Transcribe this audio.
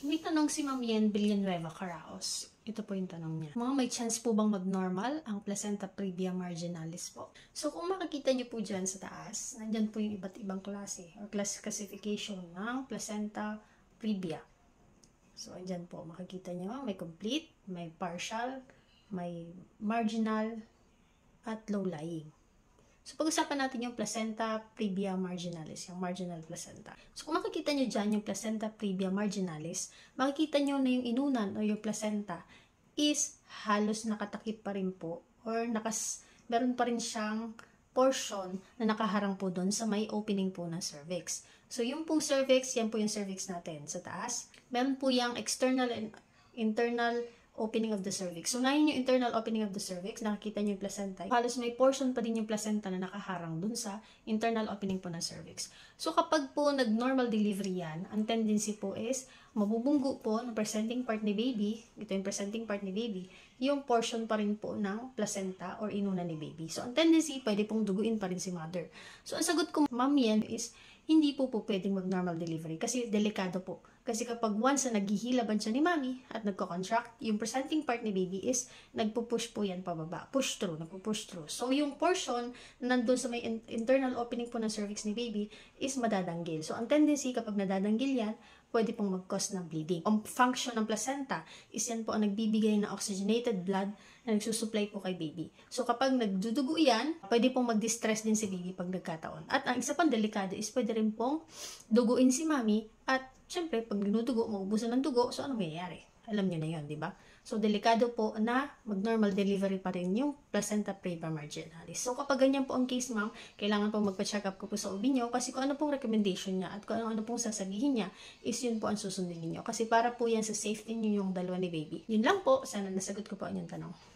May tanong si Ma'am Yen Villanueva Caraos. Ito po yung tanong niya. Mga may chance po bang mag-normal ang placenta previa marginalis po? So kung makikita niyo po dyan sa taas, nandyan po yung iba't ibang klase or classification ng placenta previa. So andyan po, makikita niyo may complete, may partial, may marginal, at low-lying. So, pag-usapan natin yung placenta previa marginalis, yung marginal placenta. So, kung makikita nyo dyan yung placenta previa marginalis, makikita nyo na yung inunan o yung placenta is halos nakatakip pa rin po or meron pa rin siyang portion na nakaharang po doon sa may opening po ng cervix. So, yung pong cervix, yan po yung cervix natin sa taas. Meron po yung external and internal opening of the cervix. So, ngayon yung internal opening of the cervix, nakikita nyo yung placenta. Halos may portion pa din yung placenta na nakaharang dun sa internal opening po ng cervix. So, kapag po nag-normal delivery yan, ang tendency po is mabubunggo po ng presenting part ni baby, ito yung presenting part ni baby, yung portion pa rin po ng placenta or inuna ni baby. So, ang tendency, pwede pong duguin pa rin si mother. So, ang sagot ko, Ma'am Yen, is hindi po pwedeng mag-normal delivery kasi delikado po. Kasi kapag once na naghihilaban siya ni mommy at nagko-contract, yung presenting part ni baby is nagpo-push po yan pababa. Push through, nagpo-push through. So, yung portion na nandun sa may internal opening po ng cervix ni baby is madadanggil. So, ang tendency kapag nadadanggil yan, pwede pong mag-cause ng bleeding. Ang function ng placenta is yan po ang nagbibigay ng oxygenated blood na nagsusupply po kay baby. So, kapag nagdudugo yan, pwede pong mag-distress din si baby pag nagkataon. At ang isa pang delikado is pwede rin pong duguin si mommy at syempre, pag dinudugo, maubusan ng dugo, so ano mangyayari? Alam niyo na yun, di ba? So, delikado po na mag-normal delivery pa rin yung placenta previa marginalis. So, kapag ganyan po ang case, ma'am, kailangan po magpa-check up ko po sa OB niyo kasi kung ano pong recommendation niya at kung ano pong sasabihin niya is yun po ang susundin niyo. Kasi para po yan sa safety niyo yung dalawa ni baby. Yun lang po. Sana nasagot ko po ang inyong tanong.